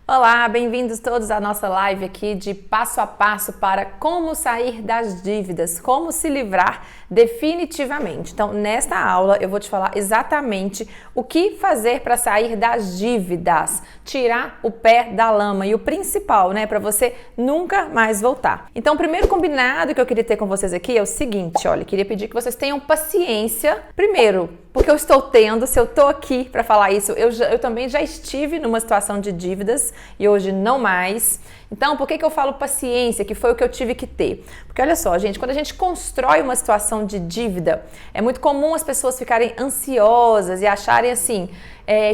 Olá, bem-vindos todos à nossa live aqui de passo a passo para como sair das dívidas, como se livrar definitivamente. Então, nesta aula eu vou te falar exatamente o que fazer para sair das dívidas, tirar o pé da lama e o principal, né, para você nunca mais voltar. Então, o primeiro combinado que eu queria ter com vocês aqui é o seguinte, olha, queria pedir que vocês tenham paciência, primeiro, porque eu estou tendo, se eu estou aqui para falar isso, eu também já estive numa situação de dívidas e hoje não mais. Então, por que eu falo paciência, que foi o que eu tive que ter? Porque olha só, gente, quando a gente constrói uma situação de dívida, é muito comum as pessoas ficarem ansiosas e acharem assim,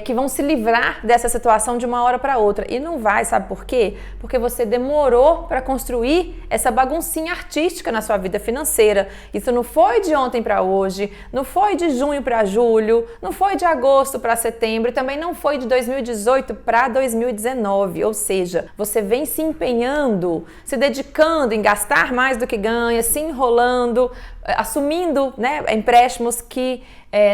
que vão se livrar dessa situação de uma hora para outra. E não vai, sabe por quê? Porque você demorou para construir essa baguncinha artística na sua vida financeira. Isso não foi de ontem para hoje, não foi de junho para julho, não foi de agosto para setembro e também não foi de 2018 para 2019. Ou seja, você vem se empenhando, se dedicando em gastar mais do que ganha, se enrolando, assumindo, né, empréstimos que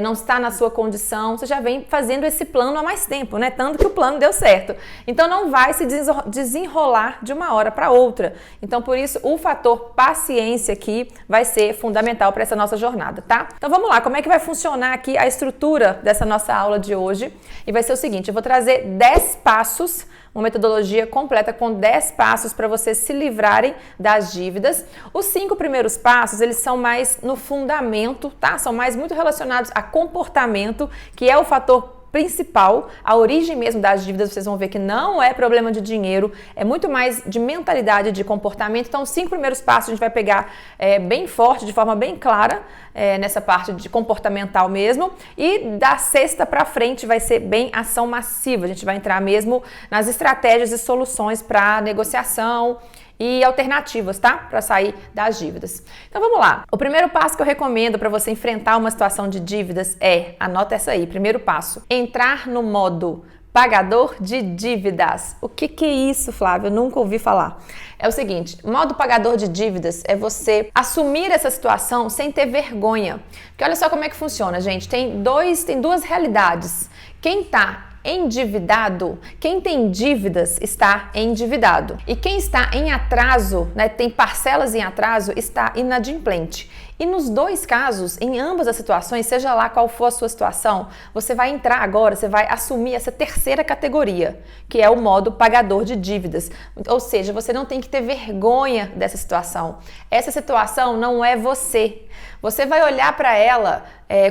não está na sua condição, você já vem fazendo esse plano há mais tempo, né? Tanto que o plano deu certo. Então não vai se desenrolar de uma hora para outra. Então por isso o fator paciência aqui vai ser fundamental para essa nossa jornada, tá? Então vamos lá, como é que vai funcionar aqui a estrutura dessa nossa aula de hoje? E vai ser o seguinte, eu vou trazer 10 passos, uma metodologia completa com 10 passos para vocês se livrarem das dívidas. Os 5 primeiros passos, eles são mais no fundamento, tá? São mais muito relacionados a comportamento, que é o fator principal, a origem mesmo das dívidas. Vocês vão ver que não é problema de dinheiro, é muito mais de mentalidade, de comportamento. Então, os 5 primeiros passos a gente vai pegar bem forte, de forma bem clara, nessa parte de comportamental mesmo. E da sexta para frente vai ser bem ação massiva. A gente vai entrar mesmo nas estratégias e soluções para negociação e alternativas, tá? Para sair das dívidas. Então vamos lá. O primeiro passo que eu recomendo para você enfrentar uma situação de dívidas anota essa aí, primeiro passo, entrar no modo pagador de dívidas. O que é isso, Flávia? Eu nunca ouvi falar. É o seguinte, modo pagador de dívidas é você assumir essa situação sem ter vergonha. Porque olha só como é que funciona, gente. Tem duas realidades. Quem tá endividado, quem tem dívidas está endividado. E quem está em atraso, né, tem parcelas em atraso, está inadimplente. E nos dois casos, em ambas as situações, seja lá qual for a sua situação, você vai entrar agora, você vai assumir essa terceira categoria, que é o modo pagador de dívidas. Ou seja, você não tem que ter vergonha dessa situação. Essa situação não é você. Você vai olhar para ela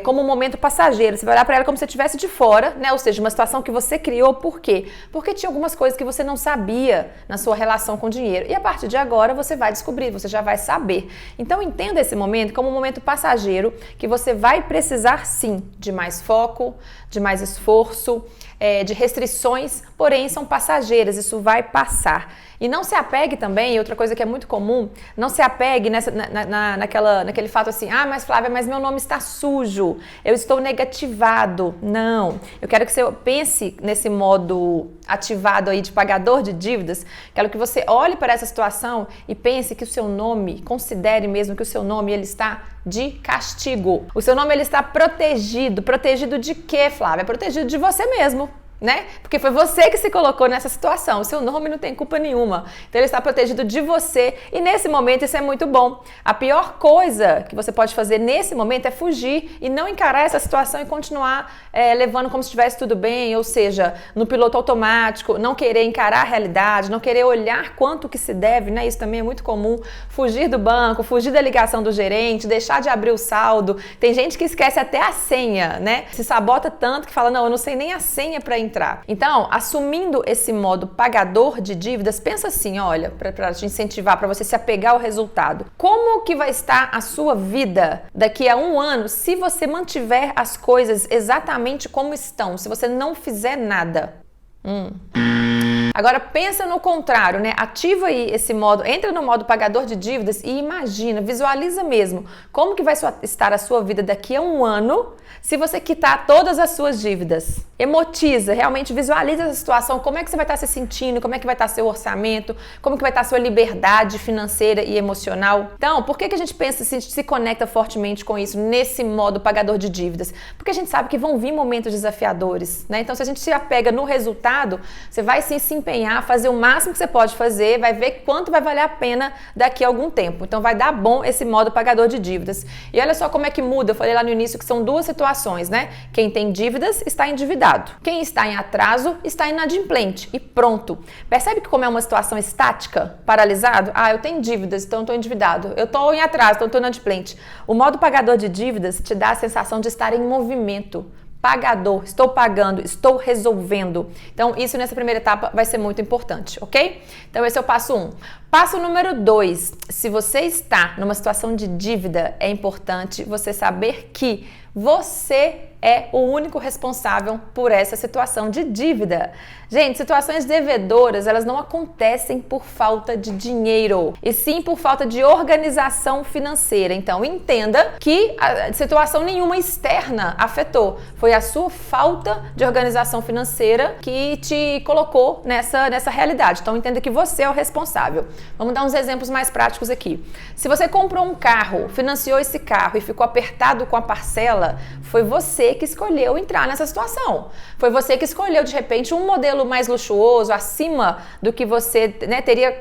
como um momento passageiro, você vai olhar para ela como se estivesse de fora, né? Ou seja, uma situação que você criou, por quê? Porque tinha algumas coisas que você não sabia na sua relação com o dinheiro. E a partir de agora você vai descobrir, você já vai saber. Então entenda esse momento como um momento passageiro, que você vai precisar sim de mais foco, de mais esforço, de restrições, porém são passageiras, isso vai passar. E não se apegue também, outra coisa que é muito comum, não se apegue naquele fato assim, mas Flávia, mas meu nome está sujo, eu estou negativado. Não, eu quero que você pense nesse modo ativado aí de pagador de dívidas, quero que você olhe para essa situação e pense que o seu nome, considere mesmo que o seu nome ele está de castigo. O seu nome ele está protegido. Protegido de quê, Flávia? Protegido de você mesmo, né? Porque foi você que se colocou nessa situação. O seu nome não tem culpa nenhuma. Então ele está protegido de você e nesse momento isso é muito bom. A pior coisa que você pode fazer nesse momento é fugir e não encarar essa situação e continuar levando como se estivesse tudo bem, ou seja, no piloto automático, não querer encarar a realidade, não querer olhar quanto que se deve, né? Isso também é muito comum. Fugir do banco, fugir da ligação do gerente, deixar de abrir o saldo. Tem gente que esquece até a senha, né? Se sabota tanto que fala, não, eu não sei nem a senha para entrar. Então, assumindo esse modo pagador de dívidas, pensa assim, olha, para te incentivar, para você se apegar ao resultado. Como que vai estar a sua vida daqui a 1 ano se você mantiver as coisas exatamente como estão, se você não fizer nada? Agora pensa no contrário, né? Ativa aí esse modo, entra no modo pagador de dívidas e imagina, visualiza mesmo como que vai estar a sua vida daqui a 1 ano se você quitar todas as suas dívidas. Emotiza, realmente visualiza essa situação, como é que você vai estar se sentindo, como é que vai estar seu orçamento, como que vai estar sua liberdade financeira e emocional. Então, por que a gente pensa, se conecta fortemente com isso, nesse modo pagador de dívidas? Porque a gente sabe que vão vir momentos desafiadores, né? Então, se a gente se apega no resultado, você vai sim se empenhar, fazer o máximo que você pode fazer, vai ver quanto vai valer a pena daqui a algum tempo. Então vai dar bom esse modo pagador de dívidas. E olha só como é que muda, eu falei lá no início que são duas situações, né? Quem tem dívidas está endividado. Quem está em atraso está inadimplente e pronto. Percebe que como é uma situação estática, paralisado? Ah, eu tenho dívidas, então eu estou endividado. Eu estou em atraso, então eu estou inadimplente. O modo pagador de dívidas te dá a sensação de estar em movimento. Pagador, estou pagando, estou resolvendo. Então, isso nessa primeira etapa vai ser muito importante, ok? Então, esse é o passo 1. Passo número 2. Se você está numa situação de dívida, é importante você saber que você é o único responsável por essa situação de dívida. Gente, situações devedoras, elas não acontecem por falta de dinheiro, e sim por falta de organização financeira. Então, entenda que a situação nenhuma externa afetou. Foi a sua falta de organização financeira que te colocou nessa realidade. Então, entenda que você é o responsável. Vamos dar uns exemplos mais práticos aqui. Se você comprou um carro, financiou esse carro e ficou apertado com a parcela, foi você que escolheu entrar nessa situação. Foi você que escolheu, de repente, um modelo mais luxuoso, acima do que você teria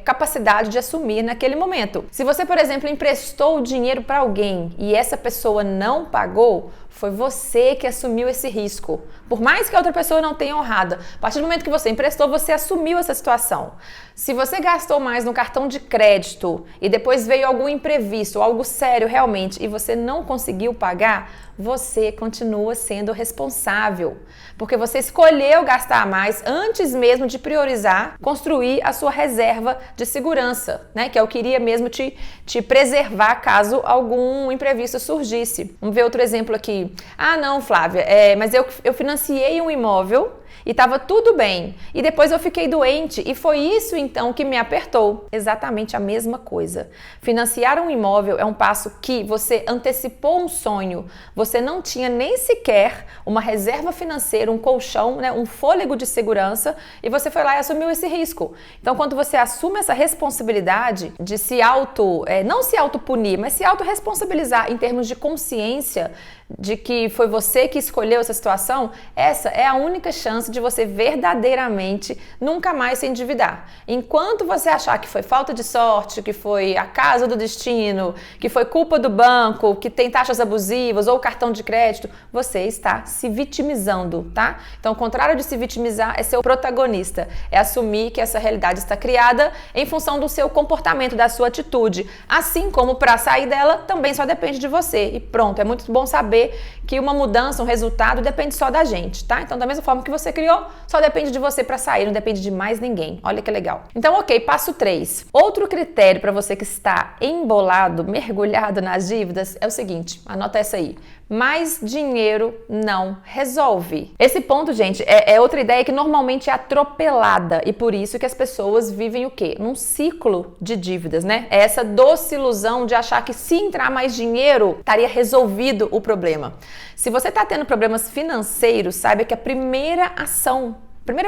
capacidade de assumir naquele momento. Se você, por exemplo, emprestou o dinheiro para alguém e essa pessoa não pagou, foi você que assumiu esse risco. Por mais que a outra pessoa não tenha honrado, a partir do momento que você emprestou, você assumiu essa situação. Se você gastou mais no cartão de crédito e depois veio algum imprevisto, algo sério realmente, e você não conseguiu pagar, você continua sendo responsável. Porque você escolheu gastar mais antes mesmo de priorizar, construir a sua reserva de segurança, né? Que eu queria mesmo te preservar caso algum imprevisto surgisse. Vamos ver outro exemplo aqui. Ah, não, Flávia, mas eu financiei um imóvel e estava tudo bem. E depois eu fiquei doente e foi isso então que me apertou. Exatamente a mesma coisa. Financiar um imóvel é um passo que você antecipou um sonho. Você não tinha nem sequer uma reserva financeira, um colchão, né, um fôlego de segurança, e você foi lá e assumiu esse risco. Então, quando você assume essa responsabilidade de não se autopunir, mas se autorresponsabilizar em termos de consciência de que foi você que escolheu essa situação, essa é a única chance de você verdadeiramente nunca mais se endividar. Enquanto você achar que foi falta de sorte, que foi acaso do destino, que foi culpa do banco, que tem taxas abusivas ou cartão de crédito, você está se vitimizando, tá? Então, o contrário de se vitimizar é ser o protagonista, é assumir que essa realidade está criada em função do seu comportamento, da sua atitude. Assim como para sair dela também só depende de você. E pronto, é muito bom saber que uma mudança, um resultado depende só da gente, tá? Então, da mesma forma que você criou, só depende de você para sair, não depende de mais ninguém. Olha que legal. Então, ok, passo 3. Outro critério para você que está embolado, mergulhado nas dívidas é o seguinte, anota essa aí. Mais dinheiro não resolve. Esse ponto, gente, é outra ideia que normalmente é atropelada e por isso que as pessoas vivem o quê? Num ciclo de dívidas, né? É essa doce ilusão de achar que se entrar mais dinheiro, estaria resolvido o problema. Se você está tendo problemas financeiros, saiba que a primeira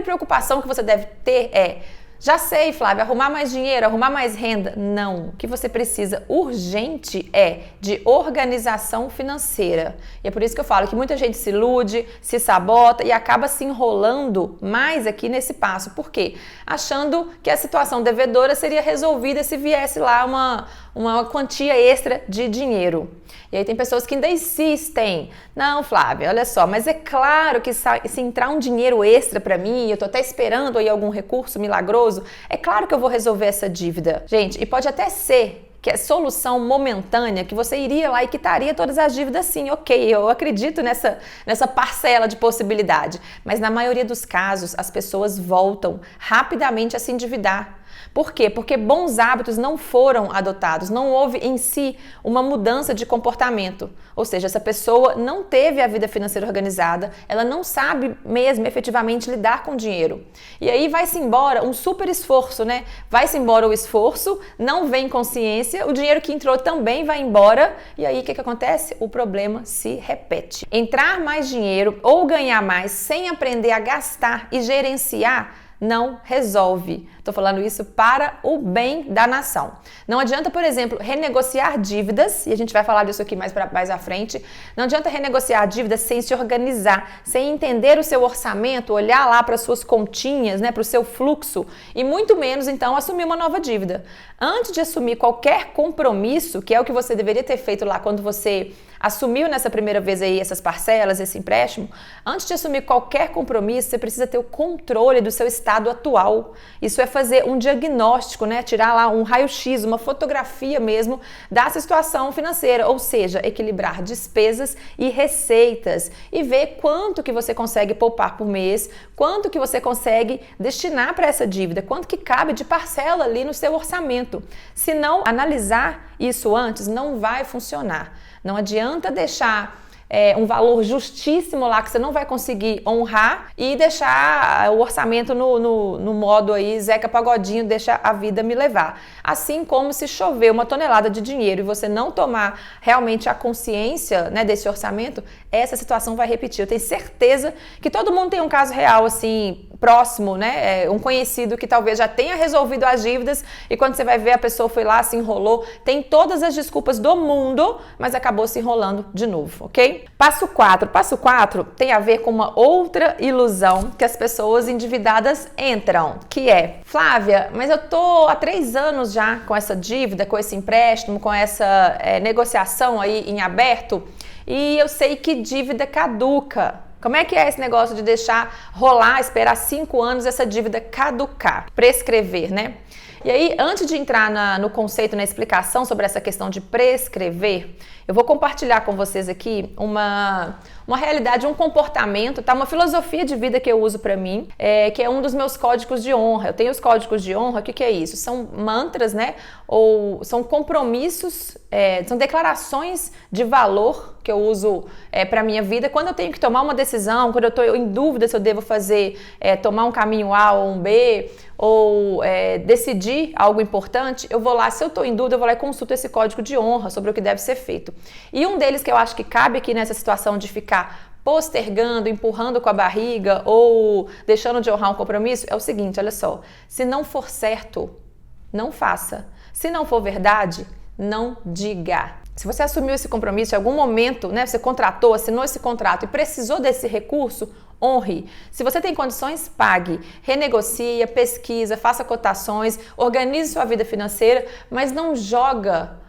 preocupação que você deve ter é: já sei, Flávia, arrumar mais dinheiro, arrumar mais renda. Não, o que você precisa urgente é de organização financeira. E é por isso que eu falo que muita gente se ilude, se sabota e acaba se enrolando mais aqui nesse passo. Por quê? Achando que a situação devedora seria resolvida se viesse lá uma quantia extra de dinheiro. E aí tem pessoas que ainda insistem. Não, Flávia, olha só, mas é claro que se entrar um dinheiro extra para mim, eu tô até esperando aí algum recurso milagroso, é claro que eu vou resolver essa dívida. Gente, e pode até ser que é solução momentânea, que você iria lá e quitaria todas as dívidas sim, ok, eu acredito nessa parcela de possibilidade. Mas na maioria dos casos, as pessoas voltam rapidamente a se endividar. Por quê? Porque bons hábitos não foram adotados, não houve em si uma mudança de comportamento. Ou seja, essa pessoa não teve a vida financeira organizada, ela não sabe mesmo efetivamente lidar com dinheiro. E aí vai-se embora um super esforço, né? Vai-se embora o esforço, não vem consciência, o dinheiro que entrou também vai embora, e aí o que acontece? O problema se repete. Entrar mais dinheiro ou ganhar mais sem aprender a gastar e gerenciar não resolve. Estou falando isso para o bem da nação. Não adianta, por exemplo, renegociar dívidas, e a gente vai falar disso aqui mais à frente. Não adianta renegociar dívidas sem se organizar, sem entender o seu orçamento, olhar lá para as suas continhas, né, para o seu fluxo, e muito menos, então, assumir uma nova dívida. Antes de assumir qualquer compromisso, que é o que você deveria ter feito lá quando você assumiu nessa primeira vez aí essas parcelas, esse empréstimo, antes de assumir qualquer compromisso, você precisa ter o controle do seu estado atual. Isso é fazer um diagnóstico, né? Tirar lá um raio-x, uma fotografia mesmo da situação financeira, ou seja, equilibrar despesas e receitas e ver quanto que você consegue poupar por mês, quanto que você consegue destinar para essa dívida, quanto que cabe de parcela ali no seu orçamento. Se não analisar isso antes, não vai funcionar. Não adianta deixar um valor justíssimo lá que você não vai conseguir honrar e deixar o orçamento no modo aí Zeca Pagodinho, deixa a vida me levar. Assim como se chover uma tonelada de dinheiro e você não tomar realmente a consciência, né, desse orçamento, essa situação vai repetir. Eu tenho certeza que todo mundo tem um caso real assim, próximo, né, um conhecido que talvez já tenha resolvido as dívidas e quando você vai ver a pessoa foi lá, se enrolou, tem todas as desculpas do mundo, mas acabou se enrolando de novo, ok? Passo 4. Passo 4 tem a ver com uma outra ilusão que as pessoas endividadas entram, que é: Flávia, mas eu tô há 3 anos já com essa dívida, com esse empréstimo, com essa negociação aí em aberto e eu sei que dívida caduca. Como é que é esse negócio de deixar rolar, esperar 5 anos essa dívida caducar, prescrever, né? E aí, antes de entrar no conceito, na explicação sobre essa questão de prescrever, eu vou compartilhar com vocês aqui uma realidade, um comportamento, tá? Uma filosofia de vida que eu uso pra mim, que é um dos meus códigos de honra. Eu tenho os códigos de honra, o que é isso? São mantras, né? Ou são compromissos, são declarações de valor que eu uso pra minha vida quando eu tenho que tomar uma decisão, quando eu tô em dúvida se eu devo fazer, tomar um caminho A ou um B, ou decidir algo importante, eu vou lá, se eu estou em dúvida, eu vou lá e consulto esse código de honra sobre o que deve ser feito. E um deles que eu acho que cabe aqui nessa situação de ficar postergando, empurrando com a barriga ou deixando de honrar um compromisso é o seguinte, olha só, se não for certo, não faça. Se não for verdade, não diga. Se você assumiu esse compromisso em algum momento, né, você contratou, assinou esse contrato e precisou desse recurso, honre. Se você tem condições, pague. Renegocia, pesquisa, faça cotações, organize sua vida financeira, mas não joga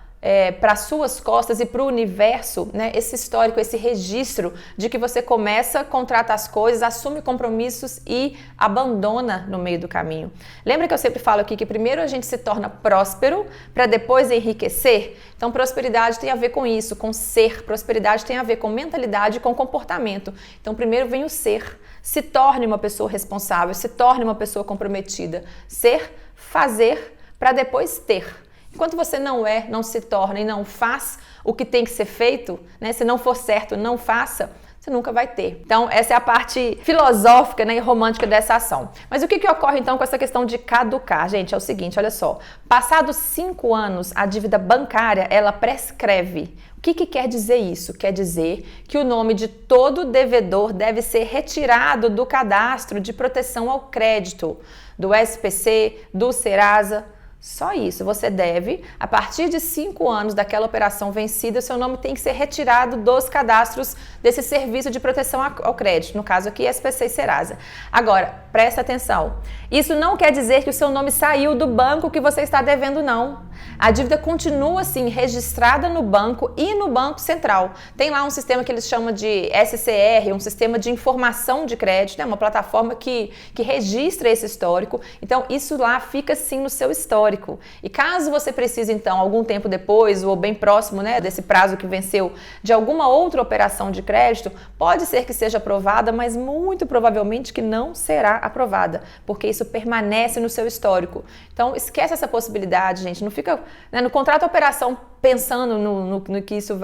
para suas costas e para o universo, né, esse histórico, esse registro de que você começa, contrata as coisas, assume compromissos e abandona no meio do caminho. Lembra que eu sempre falo aqui que primeiro a gente se torna próspero para depois enriquecer? Então, prosperidade tem a ver com isso, com ser. Prosperidade tem a ver com mentalidade e com comportamento. Então, primeiro vem o ser. Se torne uma pessoa responsável, se torne uma pessoa comprometida. Ser, fazer, para depois ter. Enquanto você não se torna e não faz o que tem que ser feito, né? Se não for certo, não faça, você nunca vai ter. Então, essa é a parte filosófica, né, e romântica dessa ação. Mas o que ocorre então com essa questão de caducar? Gente, é o seguinte, olha só. Passados 5 anos, a dívida bancária, ela prescreve. O que quer dizer isso? Quer dizer que o nome de todo devedor deve ser retirado do cadastro de proteção ao crédito, do SPC, do Serasa. Só isso, você deve, a partir de 5 anos daquela operação vencida, seu nome tem que ser retirado dos cadastros desse serviço de proteção ao crédito, no caso aqui SPC e Serasa. Agora, presta atenção, isso não quer dizer que o seu nome saiu do banco que você está devendo, não. A dívida continua assim, registrada no banco e no Banco Central. Tem lá um sistema que eles chamam de SCR, um sistema de informação de crédito, né? Uma plataforma que registra esse histórico. Então, isso lá fica sim no seu histórico. E caso você precise, então, algum tempo depois, ou bem próximo, né, desse prazo que venceu, de alguma outra operação de crédito, pode ser que seja aprovada, mas muito provavelmente que não será aprovada, porque isso permanece no seu histórico. Então, esquece essa possibilidade, gente. Não fica, né, no contrato a operação pensando no que isso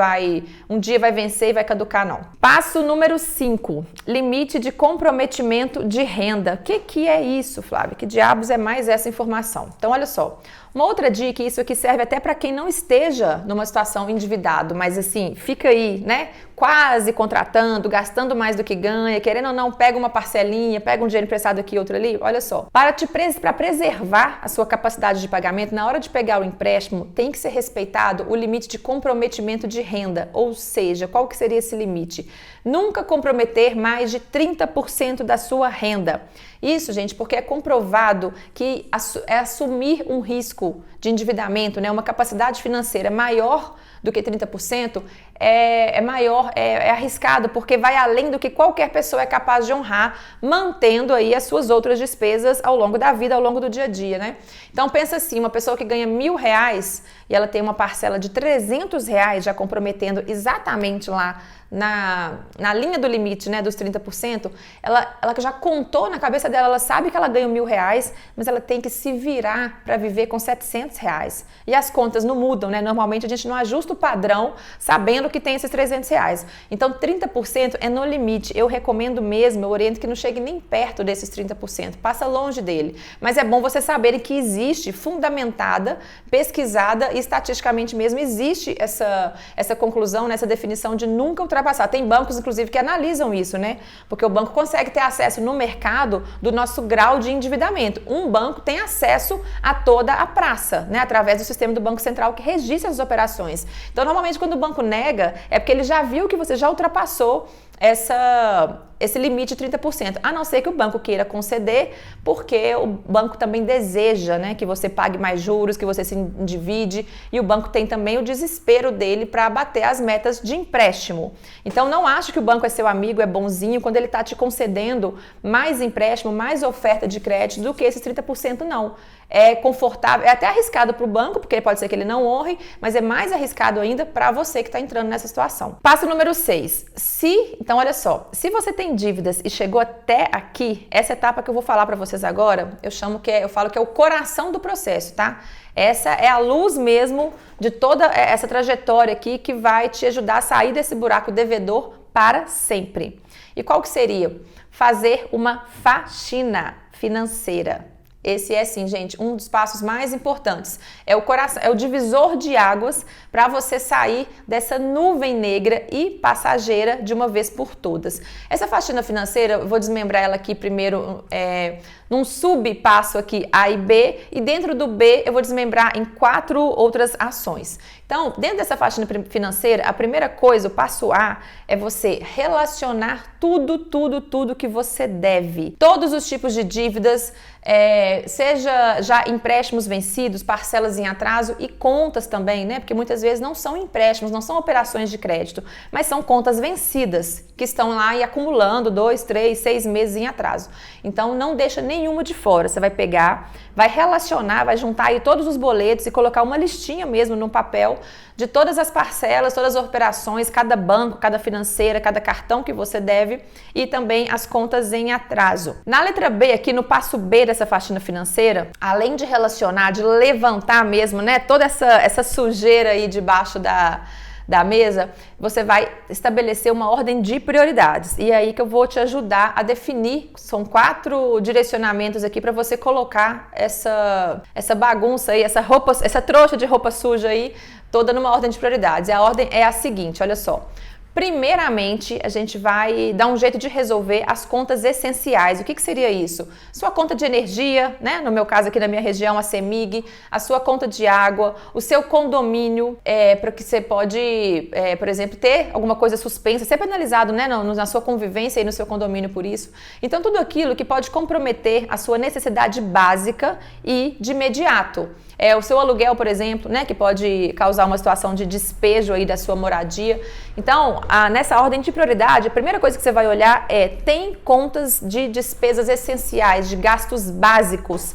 um dia vai vencer e vai caducar, não. Passo número 5, limite de comprometimento de renda. O que é isso, Flávia? Que diabos é mais essa informação? Então, olha só. Uma outra dica, isso aqui serve até para quem não esteja numa situação endividado, mas assim, fica aí, né, quase contratando, gastando mais do que ganha, querendo ou não, pega uma parcelinha, pega um dinheiro emprestado aqui, outro ali, olha só. Para preservar a sua capacidade de pagamento, na hora de pegar o empréstimo, tem que ser respeitado o limite de comprometimento de renda, ou seja, qual que seria esse limite? Nunca comprometer mais de 30% da sua renda. Isso, gente, porque é comprovado que é assumir um risco de endividamento, né, uma capacidade financeira maior do que 30%, é arriscado, porque vai além do que qualquer pessoa é capaz de honrar, mantendo aí as suas outras despesas ao longo da vida, ao longo do dia a dia, né? Então pensa assim, uma pessoa que ganha R$1.000 e ela tem uma parcela de R$300 já comprometendo exatamente lá na linha do limite, né, dos 30%, ela já contou na cabeça dela, ela sabe que ela ganha R$1.000, mas ela tem que se virar para viver com R$700. E as contas não mudam, né? Normalmente a gente não ajusta o padrão sabendo que tem esses R$300. Então 30% é no limite. Eu recomendo mesmo, eu oriento que não chegue nem perto desses 30%, passa longe dele. Mas é bom vocês saberem que existe, fundamentada, pesquisada e estatisticamente mesmo existe essa conclusão, essa definição de nunca ultrapassar. Tem bancos, inclusive, que analisam isso, né? Porque o banco consegue ter acesso no mercado do nosso grau de endividamento. Um banco tem acesso a toda a praça, né? Através do sistema do Banco Central que registra as operações. Então, normalmente, quando o banco nega, é porque ele já viu que você já ultrapassou esse limite de 30%, a não ser que o banco queira conceder, porque o banco também deseja, né, que você pague mais juros, que você se endivide, e o banco tem também o desespero dele para abater as metas de empréstimo. Então não ache que o banco é seu amigo, é bonzinho, quando ele está te concedendo mais empréstimo, mais oferta de crédito do que esses 30%, não. É confortável, é até arriscado para o banco, porque pode ser que ele não honre, mas é mais arriscado ainda para você que está entrando nessa situação. Passo número 6. Então olha só, se você tem dívidas e chegou até aqui, essa etapa que eu vou falar para vocês agora, eu falo que é o coração do processo, tá? Essa é a luz mesmo de toda essa trajetória aqui que vai te ajudar a sair desse buraco devedor para sempre. E qual que seria? Fazer uma faxina financeira. Esse é, sim, gente, um dos passos mais importantes. É o coração, é o divisor de águas para você sair dessa nuvem negra e passageira de uma vez por todas. Essa faxina financeira, eu vou desmembrar ela aqui primeiro num subpasso aqui A e B, e dentro do B eu vou desmembrar em 4 outras ações. Então, dentro dessa faxina financeira, a primeira coisa, o passo A, é você relacionar tudo que você deve. Todos os tipos de dívidas, seja já empréstimos vencidos, parcelas em atraso e contas também, né? Porque muitas vezes não são empréstimos, não são operações de crédito, mas são contas vencidas que estão lá e acumulando 2, 3, 6 meses em atraso. Então, não deixa nenhuma de fora. Você vai pegar, vai relacionar, vai juntar aí todos os boletos e colocar uma listinha mesmo no papel de todas as parcelas, todas as operações, cada banco, cada financeira, cada cartão que você deve e também as contas em atraso. Na letra B, aqui no passo B dessa faxina financeira, além de relacionar, de levantar mesmo, né, toda essa sujeira aí debaixo da mesa, você vai estabelecer uma ordem de prioridades. E é aí que eu vou te ajudar a definir, são 4 direcionamentos aqui para você colocar essa bagunça aí, essa trouxa de roupa suja aí, toda numa ordem de prioridades. E a ordem é a seguinte, olha só. Primeiramente, a gente vai dar um jeito de resolver as contas essenciais. O que seria isso? Sua conta de energia, né? No meu caso aqui na minha região, a CEMIG, a sua conta de água, o seu condomínio, para que você pode, por exemplo, ter alguma coisa suspensa, ser penalizado, né? Na sua convivência e no seu condomínio por isso. Então, tudo aquilo que pode comprometer a sua necessidade básica e de imediato. O seu aluguel, por exemplo, né, que pode causar uma situação de despejo aí da sua moradia. Então, nessa ordem de prioridade, a primeira coisa que você vai olhar tem contas de despesas essenciais, de gastos básicos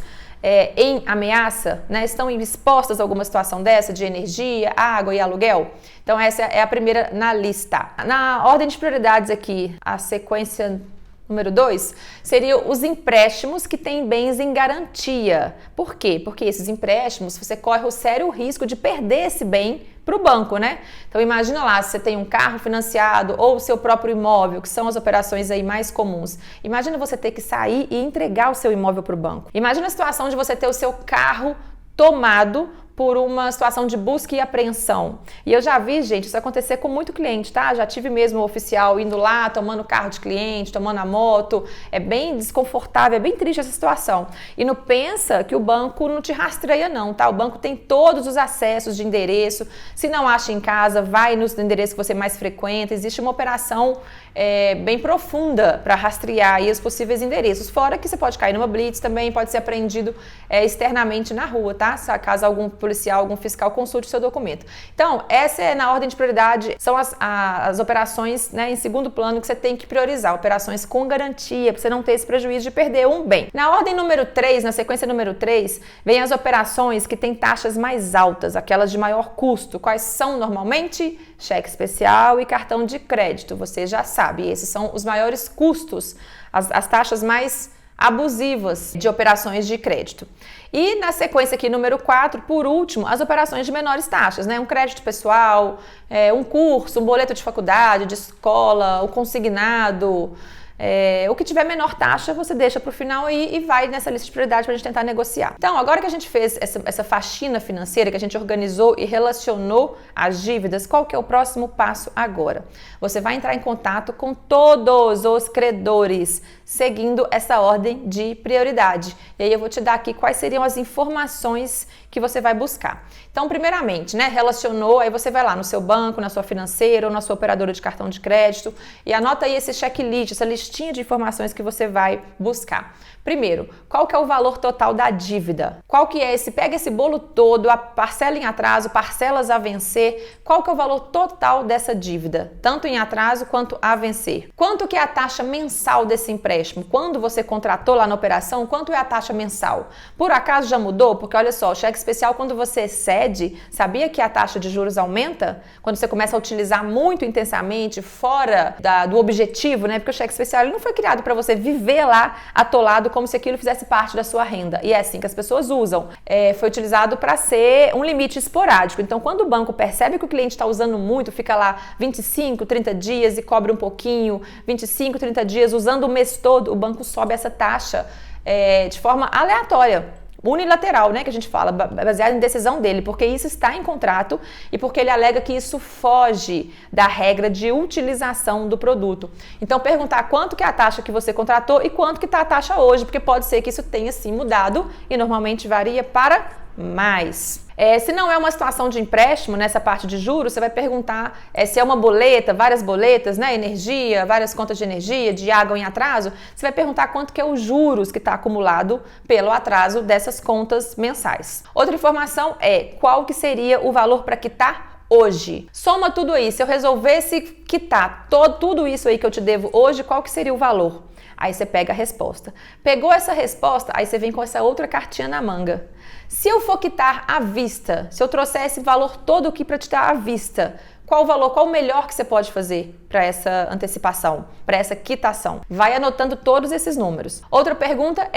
em ameaça, né? Estão expostas a alguma situação dessa, de energia, água e aluguel? Então, essa é a primeira na lista. Na ordem de prioridades aqui, a sequência número 2 seriam os empréstimos que têm bens em garantia. Por quê? Porque esses empréstimos, você corre o sério risco de perder esse bem para o banco, né? Então imagina lá, se você tem um carro financiado ou o seu próprio imóvel, que são as operações aí mais comuns. Imagina você ter que sair e entregar o seu imóvel para o banco. Imagina a situação de você ter o seu carro tomado por uma situação de busca e apreensão. E eu já vi, gente, isso acontecer com muito cliente, tá? Já tive mesmo o oficial indo lá, tomando o carro de cliente, tomando a moto. É bem desconfortável, é bem triste essa situação. E não pensa que o banco não te rastreia não, tá? O banco tem todos os acessos de endereço. Se não acha em casa, vai nos endereços que você mais frequenta. Existe uma operação bem profunda para rastrear aí os possíveis endereços. Fora que você pode cair numa blitz também, pode ser apreendido externamente na rua, tá? Caso algum policial, algum fiscal consulte o seu documento. Então, essa é na ordem de prioridade, são as operações, né, em segundo plano que você tem que priorizar, operações com garantia, para você não ter esse prejuízo de perder um bem. Na ordem número 3, na sequência número 3, vem as operações que têm taxas mais altas, aquelas de maior custo. Quais são normalmente? Cheque especial e cartão de crédito, você já sabe, esses são os maiores custos, as taxas mais abusivas de operações de crédito. E na sequência aqui, número 4, por último, as operações de menores taxas, né? Um crédito pessoal, um curso, um boleto de faculdade, de escola, o consignado. O que tiver menor taxa, você deixa para o final e vai nessa lista de prioridade para a gente tentar negociar. Então, agora que a gente fez essa faxina financeira, que a gente organizou e relacionou as dívidas, qual que é o próximo passo agora? Você vai entrar em contato com todos os credores, seguindo essa ordem de prioridade. E aí eu vou te dar aqui quais seriam as informações que você vai buscar. Então, primeiramente, né, relacionou, aí você vai lá no seu banco, na sua financeira ou na sua operadora de cartão de crédito e anota aí esse checklist, essa listinha de informações que você vai buscar. Primeiro, qual que é o valor total da dívida? Qual que é esse? Pega esse bolo todo, a parcela em atraso, parcelas a vencer, qual que é o valor total dessa dívida? Tanto em atraso quanto a vencer. Quanto que é a taxa mensal desse empréstimo? Quando você contratou lá na operação, quanto é a taxa mensal? Por acaso já mudou? Porque olha só, o cheque especial, quando você excede, sabia que a taxa de juros aumenta? Quando você começa a utilizar muito intensamente, fora do objetivo, né? Porque o cheque especial ele não foi criado para você viver lá atolado como se aquilo fizesse parte da sua renda. E é assim que as pessoas usam. Foi utilizado para ser um limite esporádico. Então, quando o banco percebe que o cliente está usando muito, fica lá 25, 30 dias e cobra um pouquinho, 25, 30 dias, usando o mês todo, o banco sobe essa taxa de forma aleatória. Unilateral, né, que a gente fala, baseado em decisão dele, porque isso está em contrato e porque ele alega que isso foge da regra de utilização do produto. Então, perguntar quanto que é a taxa que você contratou e quanto que está a taxa hoje, porque pode ser que isso tenha sim mudado e normalmente varia para mais. Se não é uma situação de empréstimo, nessa parte de juros, você vai perguntar se é uma boleta, várias boletas, né, energia, várias contas de energia, de água em atraso, você vai perguntar quanto que é os juros que está acumulado pelo atraso dessas contas mensais. Outra informação é qual que seria o valor para quitar hoje. Soma tudo aí, se eu resolvesse quitar tudo isso aí que eu te devo hoje, qual que seria o valor? Aí você pega a resposta. Pegou essa resposta, aí você vem com essa outra cartinha na manga. Se eu for quitar à vista, se eu trouxer esse valor todo aqui para te dar à vista, qual o valor, qual o melhor que você pode fazer para essa antecipação, para essa quitação? Vai anotando todos esses números. Outra pergunta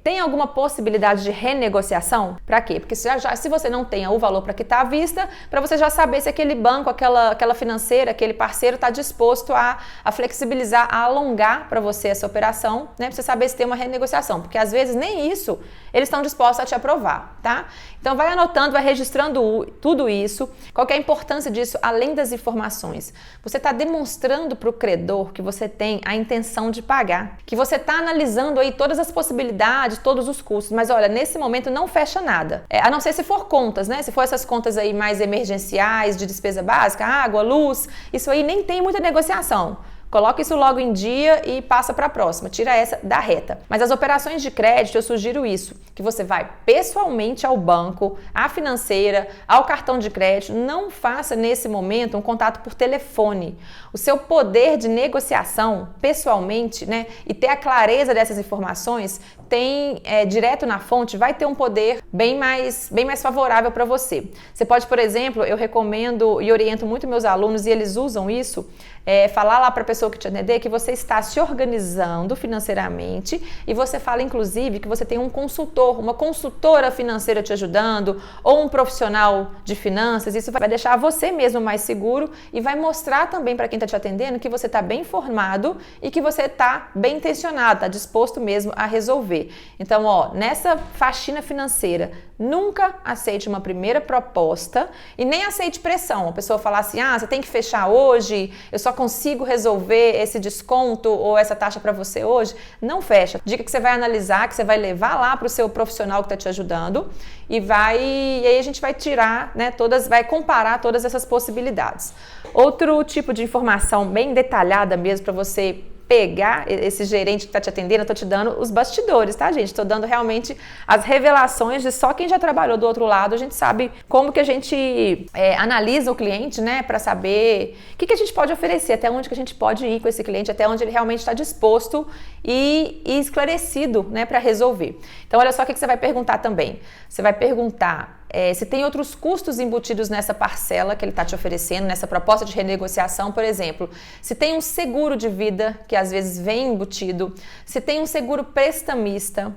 tem alguma possibilidade de renegociação? Para quê? Porque se você não tem o valor para quitar à vista, para você já saber se aquele banco, aquela financeira, aquele parceiro está disposto a flexibilizar, a alongar para você essa operação, né? Para você saber se tem uma renegociação, porque às vezes nem isso eles estão dispostos a te aprovar, tá? Então vai anotando, vai registrando tudo isso. Qual que é a importância disso, além das informações? Você está demonstrando para o credor que você tem a intenção de pagar, que você está analisando aí todas as possibilidades, todos os custos, mas olha, nesse momento não fecha nada, a não ser se for contas, né? Se for essas contas aí mais emergenciais, de despesa básica, água, luz, isso aí nem tem muita negociação. Coloca isso logo em dia e passa para a próxima, tira essa da reta. Mas as operações de crédito, eu sugiro isso, que você vai pessoalmente ao banco, à financeira, ao cartão de crédito, não faça nesse momento um contato por telefone. O seu poder de negociação pessoalmente, né, e ter a clareza dessas informações, tem direto na fonte, vai ter um poder bem mais favorável para você. Você pode, por exemplo, eu recomendo e oriento muito meus alunos, e eles usam isso, falar lá para a pessoa que te atender que você está se organizando financeiramente e você fala, inclusive, que você tem um consultor, uma consultora financeira te ajudando ou um profissional de finanças. Isso vai deixar você mesmo mais seguro e vai mostrar também para quem está te atendendo que você está bem informado e que você está bem intencionado, está disposto mesmo a resolver. resolver. Então, ó, nessa faxina financeira, nunca aceite uma primeira proposta e nem aceite pressão. A pessoa falar assim, você tem que fechar hoje, eu só consigo resolver esse desconto ou essa taxa para você hoje. Não fecha. Dica que você vai analisar, que você vai levar lá para o seu profissional que está te ajudando e aí a gente vai tirar, né, vai comparar todas essas possibilidades. Outro tipo de informação bem detalhada mesmo para você pegar esse gerente que está te atendendo, eu estou te dando os bastidores, tá, gente? Estou dando realmente as revelações de só quem já trabalhou do outro lado. A gente sabe como que a gente analisa o cliente, né, para saber o que a gente pode oferecer, até onde que a gente pode ir com esse cliente, até onde ele realmente está disposto e esclarecido, né, para resolver. Então, olha só o que você vai perguntar também. Você vai perguntar se tem outros custos embutidos nessa parcela que ele está te oferecendo, nessa proposta de renegociação, por exemplo. Se tem um seguro de vida, que às vezes vem embutido, se tem um seguro prestamista.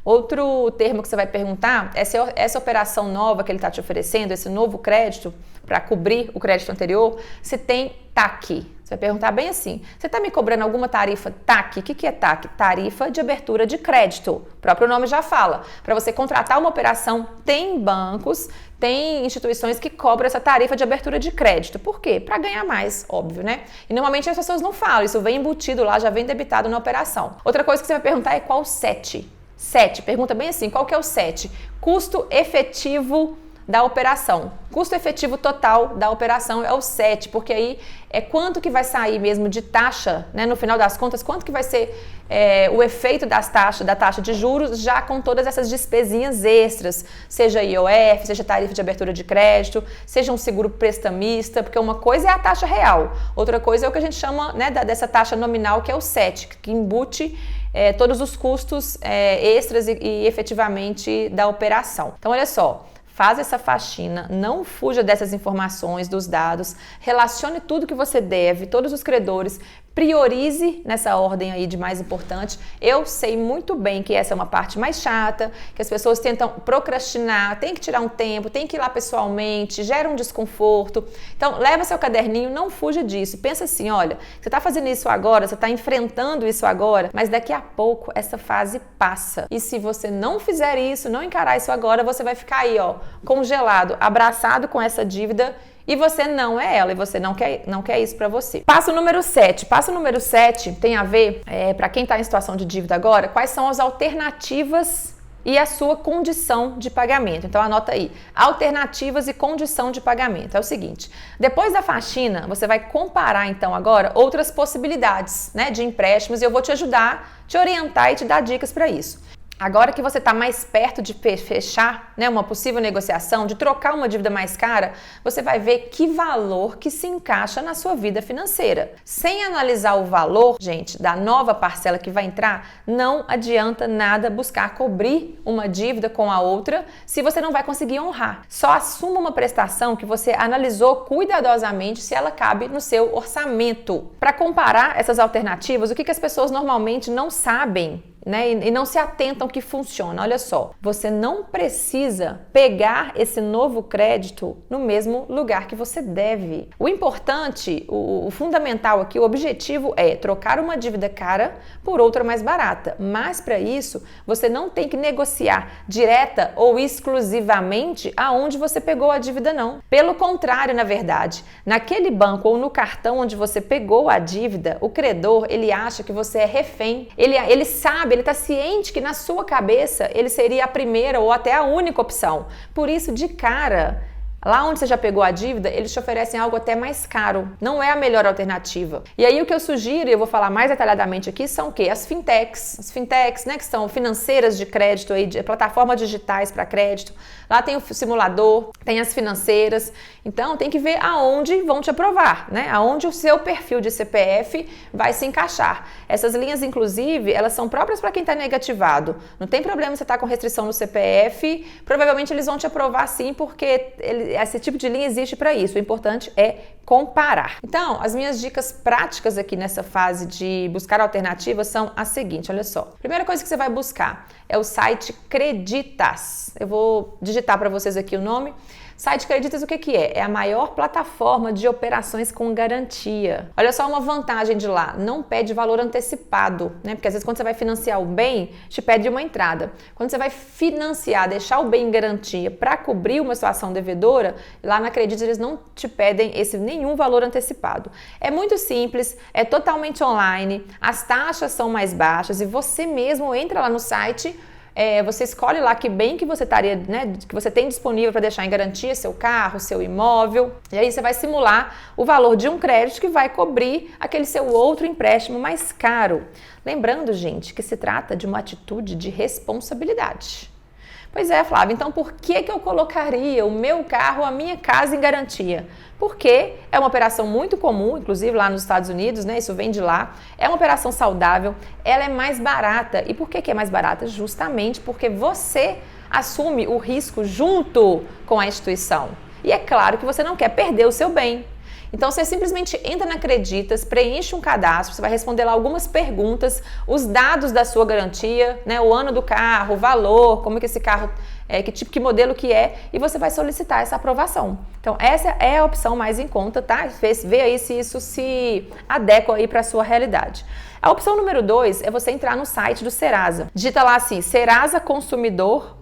Outro termo que você vai perguntar é se essa operação nova que ele está te oferecendo, esse novo crédito, para cobrir o crédito anterior, se tem TAC. Você vai perguntar bem assim, você está me cobrando alguma tarifa TAC? O que é TAC? Tarifa de abertura de crédito. O próprio nome já fala. Para você contratar uma operação, tem bancos, tem instituições que cobram essa tarifa de abertura de crédito. Por quê? Para ganhar mais, óbvio, né? E normalmente as pessoas não falam, isso vem embutido lá, já vem debitado na operação. Outra coisa que você vai perguntar é qual o SET? SET, pergunta bem assim, qual que é o SET? Custo efetivo da operação. Custo efetivo total da operação é o SET, porque aí é quanto que vai sair mesmo de taxa, né? No final das contas, quanto que vai ser o efeito da taxa de juros, já com todas essas despesinhas extras, seja IOF, seja tarifa de abertura de crédito, seja um seguro prestamista, porque uma coisa é a taxa real, outra coisa é o que a gente chama, né, dessa taxa nominal, que é o SET, que embute todos os custos extras e efetivamente da operação. Então, olha só, faz essa faxina, não fuja dessas informações, dos dados, relacione tudo que você deve, todos os credores, priorize nessa ordem aí de mais importante. Eu sei muito bem que essa é uma parte mais chata, que as pessoas tentam procrastinar, tem que tirar um tempo, tem que ir lá pessoalmente, gera um desconforto. Então, leva seu caderninho, não fuja disso. Pensa assim, olha, você está fazendo isso agora, você está enfrentando isso agora, mas daqui a pouco essa fase passa. E se você não fizer isso, não encarar isso agora, você vai ficar aí, ó, congelado, abraçado com essa dívida. E você não é ela, e você não quer isso para você. Passo número 7. Passo número 7 tem a ver, para quem está em situação de dívida agora, quais são as alternativas e a sua condição de pagamento. Então anota aí, alternativas e condição de pagamento. É o seguinte, depois da faxina, você vai comparar então agora outras possibilidades, né, de empréstimos, e eu vou te ajudar, te orientar e te dar dicas para isso. Agora que você está mais perto de fechar, né, uma possível negociação, de trocar uma dívida mais cara, você vai ver que valor que se encaixa na sua vida financeira. Sem analisar o valor, gente, da nova parcela que vai entrar, não adianta nada buscar cobrir uma dívida com a outra se você não vai conseguir honrar. Só assuma uma prestação que você analisou cuidadosamente se ela cabe no seu orçamento. Para comparar essas alternativas, o que as pessoas normalmente não sabem, né, e não se atentam que funciona. Olha só, você não precisa pegar esse novo crédito no mesmo lugar que você deve. O importante, o fundamental aqui, o objetivo é trocar uma dívida cara por outra mais barata. Mas para isso, você não tem que negociar direta ou exclusivamente aonde você pegou a dívida, não. Pelo contrário, na verdade, naquele banco ou no cartão onde você pegou a dívida, o credor, ele acha que você é refém. Ele sabe, ele está ciente que na sua cabeça ele seria a primeira ou até a única opção. Por isso, de cara, lá onde você já pegou a dívida, eles te oferecem algo até mais caro. Não é a melhor alternativa. E aí o que eu sugiro, e eu vou falar mais detalhadamente aqui, são o quê? As fintechs. As fintechs, né, que são financeiras de crédito, aí, de plataformas digitais para crédito. Lá tem o simulador, tem as financeiras. Então, tem que ver aonde vão te aprovar, né? Aonde o seu perfil de CPF vai se encaixar. Essas linhas, inclusive, elas são próprias para quem está negativado. Não tem problema você estar com restrição no CPF. Provavelmente eles vão te aprovar sim, porque esse tipo de linha existe para isso. O importante é comparar. Então, as minhas dicas práticas aqui nessa fase de buscar alternativas são as seguintes, olha só. Primeira coisa que você vai buscar é o site Creditas. Eu vou digitar para vocês aqui o nome. Site Creditas, o que é? É a maior plataforma de operações com garantia. Olha só uma vantagem de lá, não pede valor antecipado, né? Porque às vezes quando você vai financiar o bem, te pede uma entrada. Quando você vai financiar, deixar o bem em garantia para cobrir uma situação devedora, lá na Creditas eles não te pedem nenhum valor antecipado. É muito simples, é totalmente online, as taxas são mais baixas e você mesmo entra lá no site. Você escolhe lá que bem que você estaria, né, que você tem disponível para deixar em garantia, seu carro, seu imóvel, e aí você vai simular o valor de um crédito que vai cobrir aquele seu outro empréstimo mais caro. Lembrando, gente, que se trata de uma atitude de responsabilidade. Pois é, Flávia, então por que eu colocaria o meu carro, a minha casa em garantia? Porque é uma operação muito comum, inclusive lá nos Estados Unidos, né? Isso vem de lá. É uma operação saudável, ela é mais barata. E por que é mais barata? Justamente porque você assume o risco junto com a instituição. E é claro que você não quer perder o seu bem. Então você simplesmente entra na Creditas, preenche um cadastro, você vai responder lá algumas perguntas, os dados da sua garantia, né, o ano do carro, o valor, como que esse carro que tipo, que modelo que é, e você vai solicitar essa aprovação. Então essa é a opção mais em conta, tá? Vê aí se isso se adequa aí para a sua realidade. A opção número 2 é você entrar no site do Serasa. Digita lá assim, Serasa Consumidor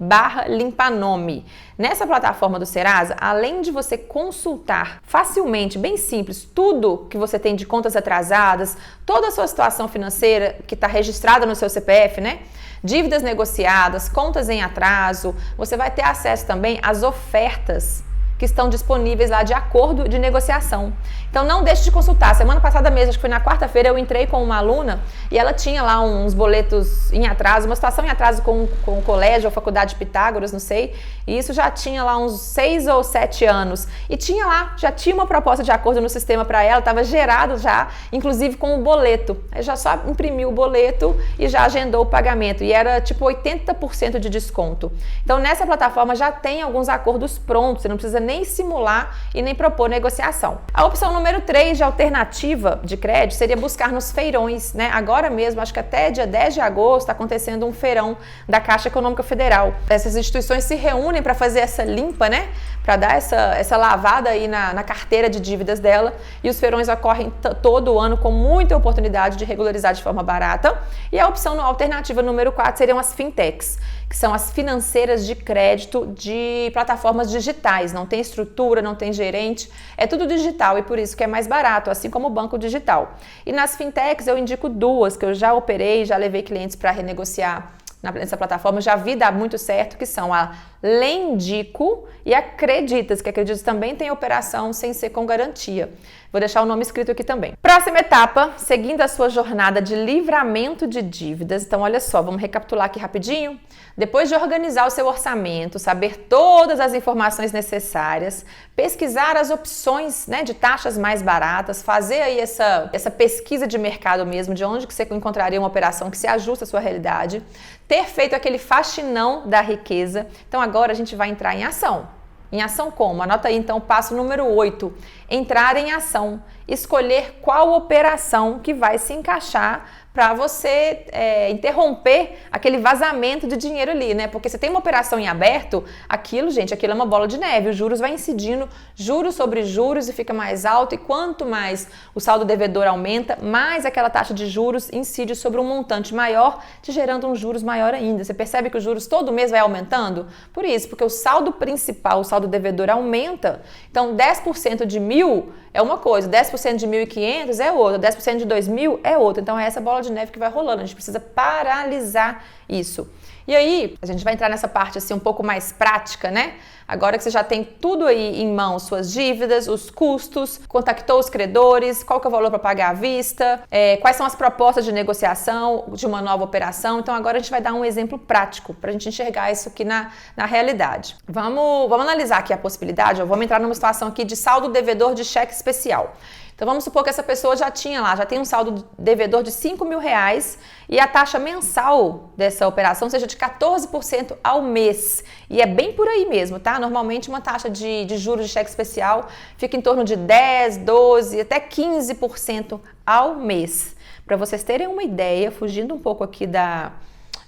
/Limpanome. Nessa plataforma do Serasa, além de você consultar facilmente, bem simples, tudo que você tem de contas atrasadas, toda a sua situação financeira que está registrada no seu CPF, né? Dívidas negociadas, contas em atraso, você vai ter acesso também às ofertas que estão disponíveis lá de acordo de negociação. Então não deixe de consultar. Semana passada mesmo, acho que foi na quarta-feira, eu entrei com uma aluna e ela tinha lá uns boletos em atraso, uma situação em atraso com o colégio ou faculdade de Pitágoras, não sei, e isso já tinha lá uns 6 ou 7 anos. E tinha lá, já tinha uma proposta de acordo no sistema para ela, estava gerado já, inclusive com o boleto. Aí já só imprimiu o boleto e já agendou o pagamento. E era tipo 80% de desconto. Então nessa plataforma já tem alguns acordos prontos, você não precisa nem simular e nem propor negociação. A opção número 3 de alternativa de crédito seria buscar nos feirões, né? Agora mesmo, acho que até dia 10 de agosto, está acontecendo um feirão da Caixa Econômica Federal. Essas instituições se reúnem para fazer essa limpa, né? Para dar essa lavada aí na carteira de dívidas dela. E os feirões ocorrem todo ano com muita oportunidade de regularizar de forma barata. E a opção alternativa número 4 seriam as fintechs, que são as financeiras de crédito de plataformas digitais. Não tem estrutura, não tem gerente, é tudo digital e por isso que é mais barato, assim como o banco digital. E nas fintechs eu indico duas que eu já operei, já levei clientes para renegociar nessa plataforma, já vi dar muito certo, que são a Lendico e a Creditas, que a Creditas também tem operação sem ser com garantia. Vou deixar o nome escrito aqui também. Próxima etapa, seguindo a sua jornada de livramento de dívidas. Então, olha só, vamos recapitular aqui rapidinho. Depois de organizar o seu orçamento, saber todas as informações necessárias, pesquisar as opções, né, de taxas mais baratas, fazer aí essa pesquisa de mercado mesmo, de onde que você encontraria uma operação que se ajusta à sua realidade, ter feito aquele faxinão da riqueza. Então, agora a gente vai entrar em ação. Em ação como? Anota aí então o passo número 8. Entrar em ação. Escolher qual operação que vai se encaixar para você interromper aquele vazamento de dinheiro ali, né? Porque você tem uma operação em aberto, aquilo é uma bola de neve. Os juros vai incidindo, juros sobre juros e fica mais alto. E quanto mais o saldo devedor aumenta, mais aquela taxa de juros incide sobre um montante maior, te gerando um juros maior ainda. Você percebe que os juros todo mês vai aumentando? Por isso, porque o saldo principal, o saldo devedor aumenta. Então, 10% de 1.000 é uma coisa, 10% de 1.500 é outra, 10% de 2.000 é outra. Então, é essa bola de neve que vai rolando. A gente precisa paralisar isso. E aí, a gente vai entrar nessa parte assim um pouco mais prática, né? Agora que você já tem tudo aí em mãos, suas dívidas, os custos, contactou os credores, qual que é o valor para pagar à vista, quais são as propostas de negociação de uma nova operação. Então agora a gente vai dar um exemplo prático para a gente enxergar isso aqui na realidade. Vamos analisar aqui a possibilidade, vamos entrar numa situação aqui de saldo devedor de cheque especial. Então vamos supor que essa pessoa já tem um saldo devedor de R$5.000 e a taxa mensal dessa operação seja de 14% ao mês. E é bem por aí mesmo, tá? Normalmente uma taxa de juros de cheque especial fica em torno de 10, 12, até 15% ao mês. Para vocês terem uma ideia, fugindo um pouco aqui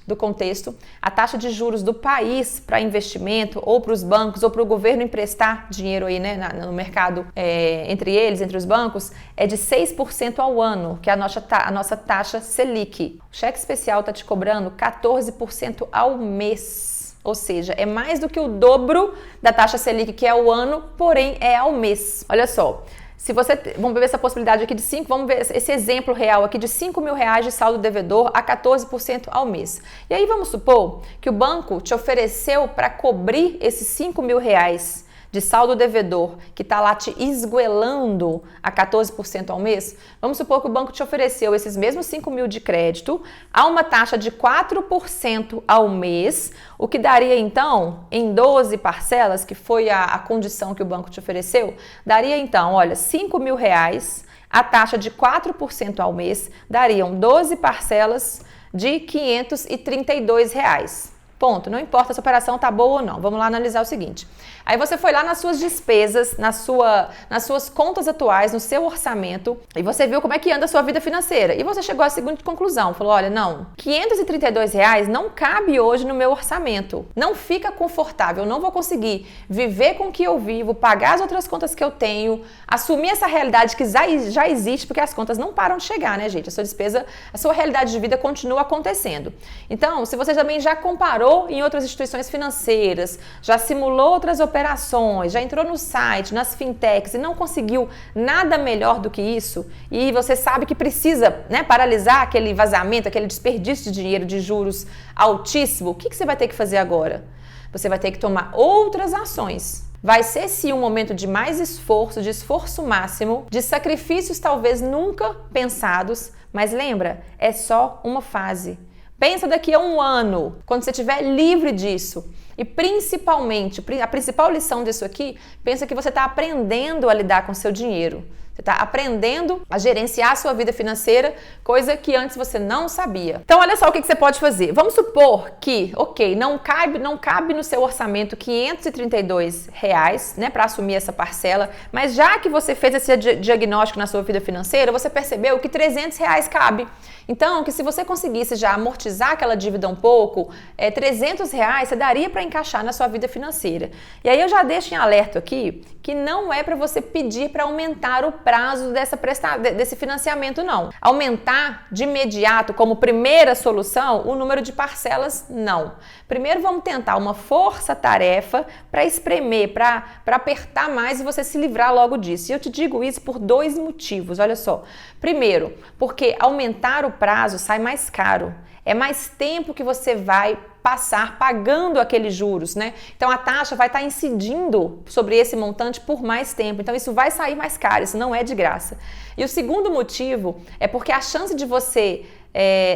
do contexto, a taxa de juros do país para investimento ou para os bancos ou para o governo emprestar dinheiro aí, né, no mercado entre eles, entre os bancos, é de 6% ao ano, que é a nossa taxa Selic. O cheque especial está te cobrando 14% ao mês. Ou seja, é mais do que o dobro da taxa Selic, que é ao ano, porém é ao mês. Olha só, se você, vamos ver essa possibilidade aqui de vamos ver esse exemplo real aqui de R$5.000 de saldo devedor a 14% ao mês. E aí vamos supor que o banco te ofereceu para cobrir esses R$5.000 de saldo devedor, que está lá te esgoelando a 14% ao mês, vamos supor que o banco te ofereceu esses mesmos 5.000 de crédito a uma taxa de 4% ao mês, o que daria então, em 12 parcelas, que foi a condição que o banco te ofereceu, daria então, olha, R$5.000, a taxa de 4% ao mês, dariam 12 parcelas de R$532. Ponto. Não importa se a operação tá boa ou não. Vamos lá analisar o seguinte. Aí você foi lá nas suas despesas, nas suas contas atuais, no seu orçamento, e você viu como é que anda a sua vida financeira. E você chegou à seguinte conclusão. Falou, olha, não, R$532 não cabe hoje no meu orçamento. Não fica confortável, não vou conseguir viver com o que eu vivo, pagar as outras contas que eu tenho, assumir essa realidade que já existe, porque as contas não param de chegar, né, gente? A sua despesa, a sua realidade de vida continua acontecendo. Então, se você também já comparou em outras instituições financeiras, já simulou outras operações, já entrou no site, nas fintechs e não conseguiu nada melhor do que isso, e você sabe que precisa, né, paralisar aquele vazamento, aquele desperdício de dinheiro de juros altíssimo, o que você vai ter que fazer agora? Você vai ter que tomar outras ações. Vai ser sim um momento de mais esforço, de esforço máximo, de sacrifícios talvez nunca pensados, mas lembra, é só uma fase. Pensa daqui a um ano, quando você estiver livre disso. E principalmente, a principal lição disso aqui, pensa que você está aprendendo a lidar com o seu dinheiro. Você está aprendendo a gerenciar a sua vida financeira, coisa que antes você não sabia. Então, olha só o que você pode fazer. Vamos supor que, ok, não cabe no seu orçamento R$532, né, para assumir essa parcela, mas já que você fez esse diagnóstico na sua vida financeira, você percebeu que R$300 cabe. Então, que se você conseguisse já amortizar aquela dívida um pouco, R$300 você daria para encaixar na sua vida financeira. E aí eu já deixo em alerta aqui que não é para você pedir para aumentar o prazo desse financiamento, não. Aumentar de imediato como primeira solução o número de parcelas, não. Primeiro vamos tentar uma força-tarefa para espremer, para apertar mais e você se livrar logo disso. E eu te digo isso por 2 motivos, olha só. Primeiro, porque aumentar o prazo sai mais caro. É mais tempo que você vai passar pagando aqueles juros, né? Então a taxa vai estar incidindo sobre esse montante por mais tempo. Então isso vai sair mais caro, isso não é de graça. E o segundo motivo é porque a chance de você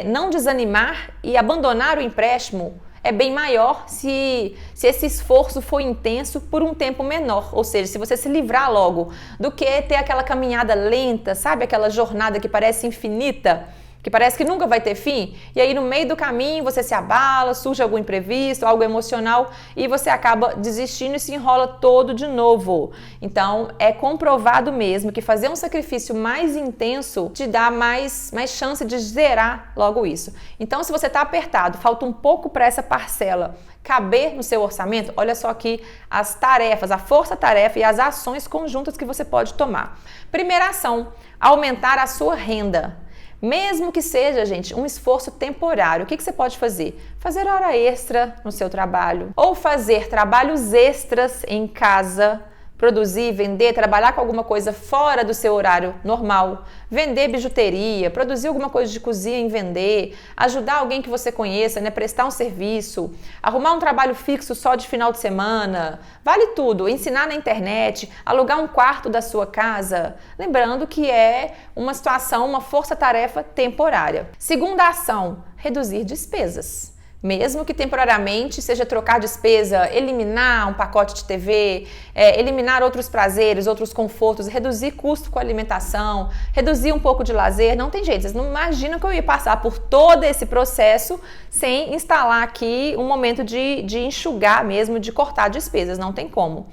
não desanimar e abandonar o empréstimo é bem maior se esse esforço for intenso por um tempo menor, ou seja, se você se livrar logo do que ter aquela caminhada lenta, sabe? Aquela jornada que parece infinita, que parece que nunca vai ter fim, e aí no meio do caminho você se abala, surge algum imprevisto, algo emocional, e você acaba desistindo e se enrola todo de novo. Então, é comprovado mesmo que fazer um sacrifício mais intenso te dá mais chance de zerar logo isso. Então, se você está apertado, falta um pouco para essa parcela caber no seu orçamento, olha só aqui as tarefas, a força-tarefa e as ações conjuntas que você pode tomar. Primeira ação, aumentar a sua renda. Mesmo que seja, gente, um esforço temporário, o que você pode fazer? Fazer hora extra no seu trabalho ou fazer trabalhos extras em casa, produzir, vender, trabalhar com alguma coisa fora do seu horário normal, vender bijuteria, produzir alguma coisa de cozinha e vender, ajudar alguém que você conheça, né, prestar um serviço, arrumar um trabalho fixo só de final de semana, vale tudo, ensinar na internet, alugar um quarto da sua casa, lembrando que é uma situação, uma força-tarefa temporária. Segunda ação, reduzir despesas. Mesmo que temporariamente seja trocar despesa, eliminar um pacote de TV, eliminar outros prazeres, outros confortos, reduzir custo com a alimentação, reduzir um pouco de lazer, não tem jeito. Vocês não imaginam que eu ia passar por todo esse processo sem instalar aqui um momento de enxugar mesmo, de cortar despesas, não tem como.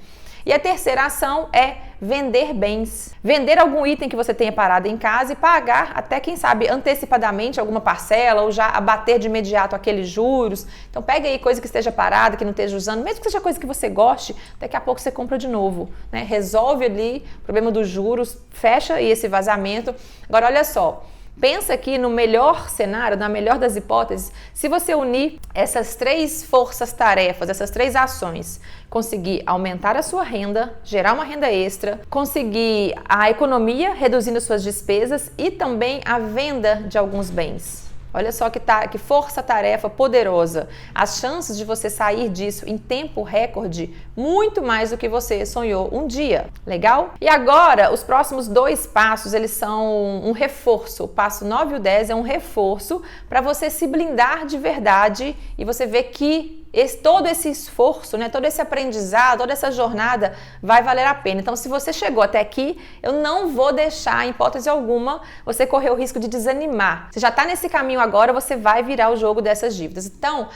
E a terceira ação é vender bens. Vender algum item que você tenha parado em casa e pagar até, quem sabe, antecipadamente alguma parcela ou já abater de imediato aqueles juros. Então pega aí coisa que esteja parada, que não esteja usando, mesmo que seja coisa que você goste, daqui a pouco você compra de novo, né? Resolve ali o problema dos juros, fecha aí esse vazamento. Agora olha só, pensa aqui no melhor cenário, na melhor das hipóteses, se você unir essas 3 forças-tarefas, essas 3 ações, conseguir aumentar a sua renda, gerar uma renda extra, conseguir a economia reduzindo suas despesas e também a venda de alguns bens. Olha só que força-tarefa poderosa. As chances de você sair disso em tempo recorde, muito mais do que você sonhou um dia. Legal? E agora, os próximos 2 passos, eles são um reforço. O passo 9 e o 10 é um reforço para você se blindar de verdade e você ver que todo esse esforço, né, todo esse aprendizado, toda essa jornada vai valer a pena. Então, se você chegou até aqui, eu não vou deixar, em hipótese alguma, você correr o risco de desanimar. Você já está nesse caminho agora, você vai virar o jogo dessas dívidas. Então,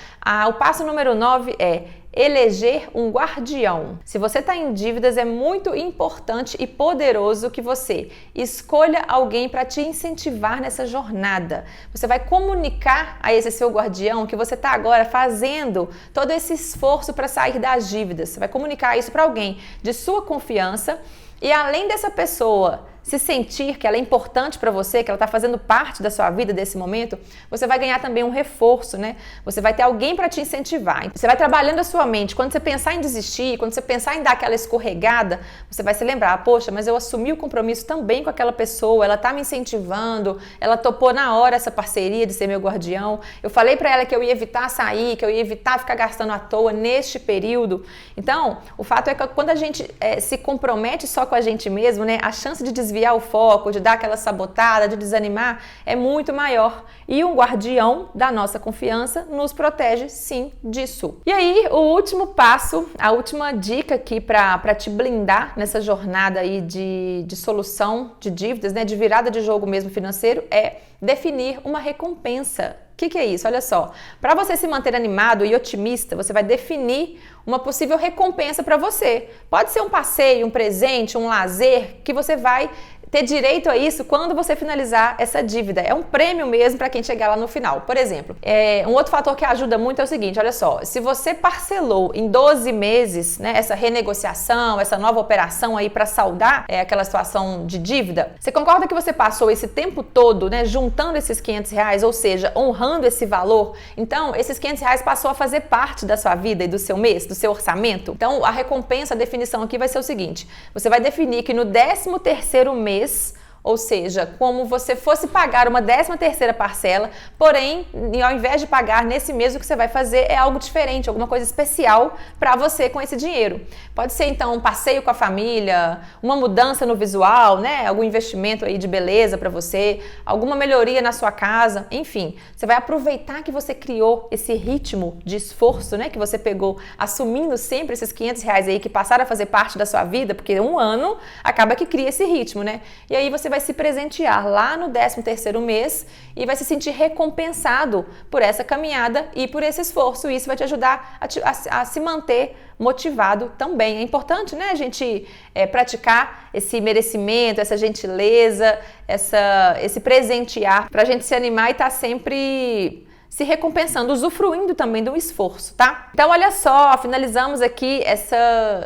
o passo número 9 é eleger um guardião. Se você está em dívidas, é muito importante e poderoso que você escolha alguém para te incentivar nessa jornada. Você vai comunicar a esse seu guardião que você está agora fazendo todo esse esforço para sair das dívidas. Você vai comunicar isso para alguém de sua confiança e, além dessa pessoa se sentir que ela é importante para você, que ela está fazendo parte da sua vida desse momento, você vai ganhar também um reforço, né? Você vai ter alguém para te incentivar. Você vai trabalhando a sua mente. Quando você pensar em desistir, quando você pensar em dar aquela escorregada, você vai se lembrar, poxa, mas eu assumi o compromisso também com aquela pessoa, ela está me incentivando, ela topou na hora essa parceria de ser meu guardião, eu falei para ela que eu ia evitar sair, que eu ia evitar ficar gastando à toa neste período. Então, o fato é que quando a gente se compromete só com a gente mesmo, né, a chance de desviar o foco, de dar aquela sabotada, de desanimar, é muito maior. E um guardião da nossa confiança nos protege, sim, disso. E aí, o último passo, a última dica aqui para te blindar nessa jornada aí de solução de dívidas, né, de virada de jogo mesmo financeiro, é definir uma recompensa. O que é isso? Olha só, para você se manter animado e otimista, você vai definir uma possível recompensa para você. Pode ser um passeio, um presente, um lazer, que você vai ter direito a isso quando você finalizar essa dívida. É um prêmio mesmo para quem chegar lá no final. Por exemplo, um outro fator que ajuda muito é o seguinte, olha só, se você parcelou em 12 meses, né, essa renegociação, essa nova operação aí para saldar aquela situação de dívida, você concorda que você passou esse tempo todo, né, juntando esses R$500, ou seja, honrando esse valor? Então, esses R$500 passou a fazer parte da sua vida e do seu mês, do seu orçamento. Então, a recompensa, a definição aqui vai ser o seguinte, você vai definir que no 13º mês, ou seja, como você fosse pagar uma 13ª parcela, porém, ao invés de pagar nesse mês, o que você vai fazer é algo diferente, alguma coisa especial para você com esse dinheiro. Pode ser, então, um passeio com a família, uma mudança no visual, né? Algum investimento aí de beleza para você, alguma melhoria na sua casa, enfim. Você vai aproveitar que você criou esse ritmo de esforço, né? Que você pegou assumindo sempre esses R$500 aí que passaram a fazer parte da sua vida, porque um ano acaba que cria esse ritmo, né? E aí você vai se presentear lá no 13º mês e vai se sentir recompensado por essa caminhada e por esse esforço. Isso vai te ajudar a se manter motivado também. É importante, né, a gente praticar esse merecimento, essa gentileza, esse presentear, para a gente se animar e estar sempre se recompensando, usufruindo também do esforço, tá? Então, olha só, finalizamos aqui essa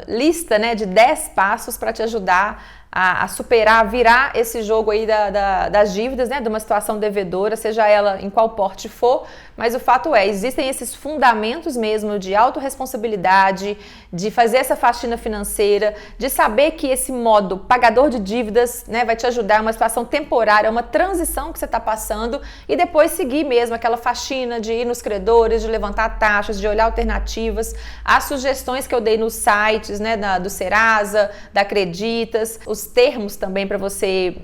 lista, né, de 10 passos para te ajudar a superar, a virar esse jogo aí das dívidas, né, de uma situação devedora, seja ela em qual porte for, mas o fato é, existem esses fundamentos mesmo de autorresponsabilidade, de fazer essa faxina financeira, de saber que esse modo pagador de dívidas, né, vai te ajudar, é uma situação temporária, é uma transição que você está passando e depois seguir mesmo aquela faxina de ir nos credores, de levantar taxas, de olhar alternativas, as sugestões que eu dei nos sites, né, do Serasa, da Acreditas, os termos também para você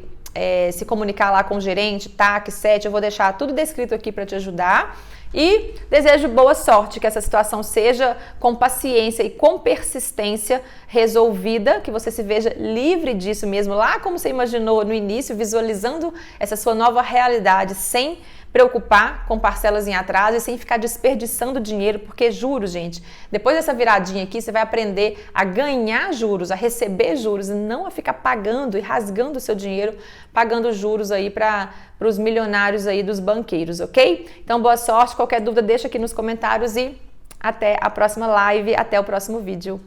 se comunicar lá com o gerente, TAC, SET, eu vou deixar tudo descrito aqui para te ajudar. E desejo boa sorte, que essa situação seja com paciência e com persistência resolvida, que você se veja livre disso mesmo, lá como você imaginou no início, visualizando essa sua nova realidade, sem preocupar com parcelas em atraso e sem ficar desperdiçando dinheiro, porque juros, gente, depois dessa viradinha aqui, você vai aprender a ganhar juros, a receber juros e não a ficar pagando e rasgando o seu dinheiro, pagando juros aí para os milionários aí dos banqueiros, ok? Então, boa sorte, qualquer dúvida deixa aqui nos comentários e até a próxima live, até o próximo vídeo.